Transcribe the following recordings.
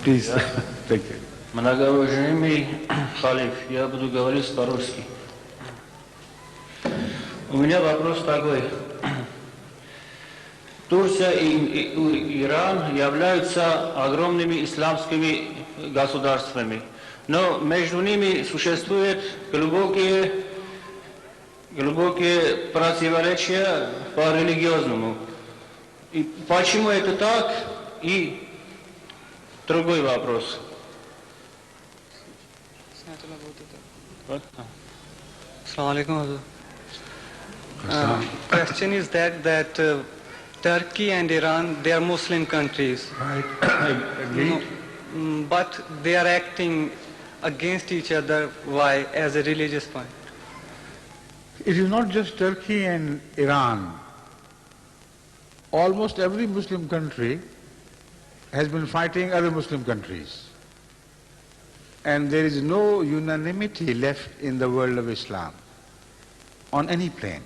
Please, thank you. Многоуважаемый халиф, я буду говорить по-русски. У меня вопрос такой. Турция и Иран являются огромными исламскими государствами, но между ними существуют глубокие противоречия по религиозному. И почему это так? И другой вопрос. Assalamu alaikum. Question is that Turkey and Iran, they are Muslim countries. Right, I agree. But they are acting against each other. Why? As a religious point. It is not just Turkey and Iran. Almost every Muslim country has been fighting other Muslim countries. And there is no unanimity left in the world of Islam on any plane.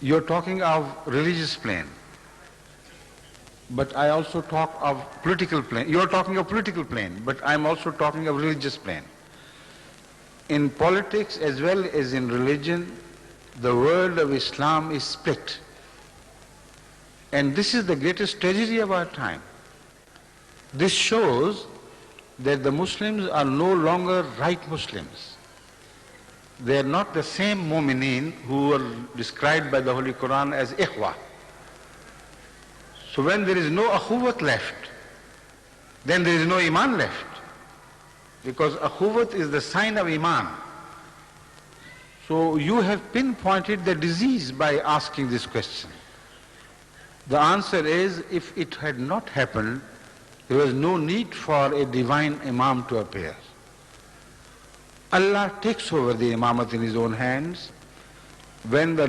You're talking of religious plane, but I also talk of political plane. You're talking of political plane, but I'm also talking of religious plane. In politics as well as in religion, the world of Islam is split. And this is the greatest tragedy of our time. This shows that the Muslims are no longer right Muslims. They are not the same mu'mineen who were described by the Holy Quran as ikhwa. So when there is no akhuwat left, then there is no iman left. Because akhuwat is the sign of iman. So you have pinpointed the disease by asking this question. The answer is, if it had not happened, there was no need for a divine imam to appear. Allah takes over the imamat in His own hands when the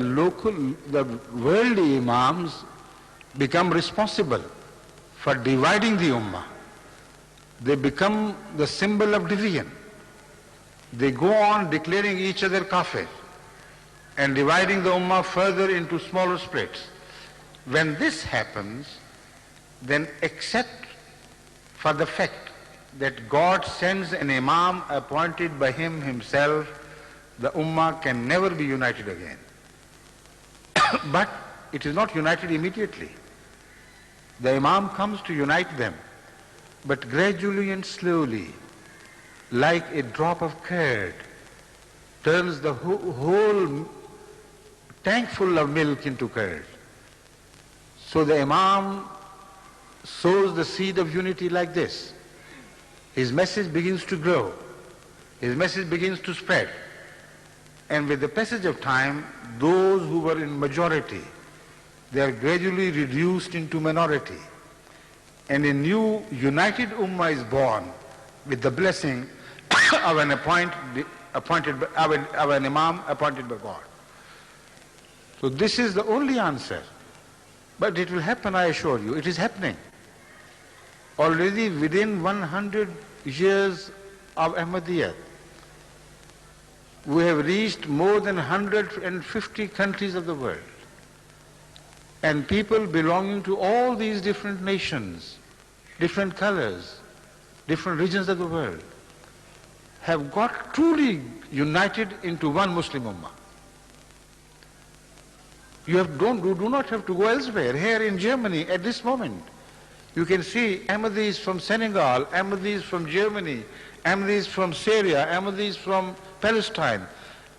worldly imams become responsible for dividing the ummah. They become the symbol of division. They go on declaring each other kafir and dividing the ummah further into smaller splits. When this happens, then accept for the fact that God sends an imam appointed by Him Himself, the ummah can never be united again. But it is not united immediately. The imam comes to unite them, but gradually and slowly, like a drop of curd, turns the whole tank full of milk into curd. So the imam sows the seed of unity like this. His message begins to grow. His message begins to spread. And with the passage of time, those who were in majority, they are gradually reduced into minority. And a new united ummah is born with the blessing of an imam appointed by God. So this is the only answer. But it will happen, I assure you. It is happening. Already within 100 years of Ahmadiyyat, we have reached more than 150 countries of the world. And people belonging to all these different nations, different colors, different regions of the world, have got truly united into one Muslim ummah. You do not have to go elsewhere. Here in Germany, at this moment, you can see Ahmadis from Senegal, Ahmadis from Germany, Ahmadis from Syria, Ahmadis from Palestine,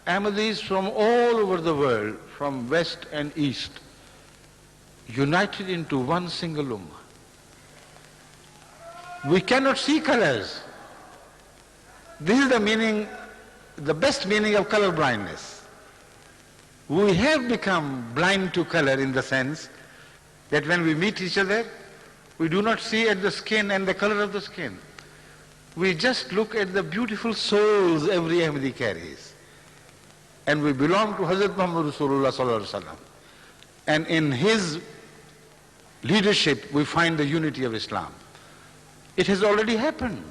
Ahmadis from all over the world, from west and east, united into one single ummah. We cannot see colors. This is the meaning, the best meaning of color blindness. We have become blind to color in the sense that when we meet each other, we do not see at the skin and the color of the skin. We just look at the beautiful souls every Ahmadi carries. And we belong to Hazrat Muhammad Rasulullah Sallallahu Alaihi Wasallam. And in his leadership, we find the unity of Islam. It has already happened.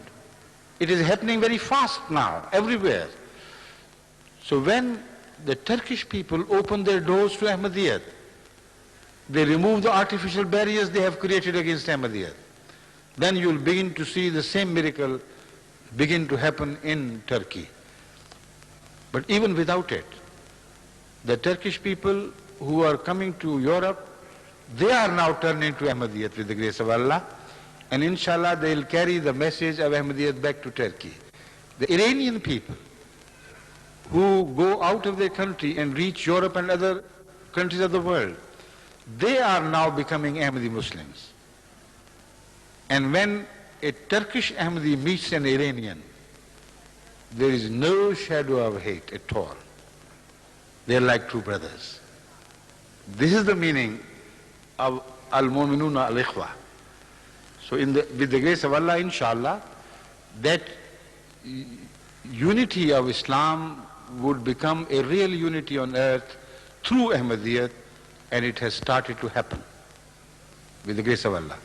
It is happening very fast now, everywhere. So when the Turkish people open their doors to Ahmadiyyat, they remove the artificial barriers they have created against Ahmadiyyat. then you will begin to see the same miracle begin to happen in Turkey. But even without it, the Turkish people who are coming to Europe, they are now turning to Ahmadiyyat with the grace of Allah, and inshallah they will carry the message of Ahmadiyyat back to Turkey. The Iranian people who go out of their country and reach Europe and other countries of the world, they are now becoming Ahmadi Muslims. And when a Turkish Ahmadi meets an Iranian, there is no shadow of hate at all. They are like two brothers. This is the meaning of Al-Mu'minuna Al-Ikhwa. So with the grace of Allah, inshallah, that unity of Islam would become a real unity on earth through Ahmadiyyat, and it has started to happen with the grace of Allah.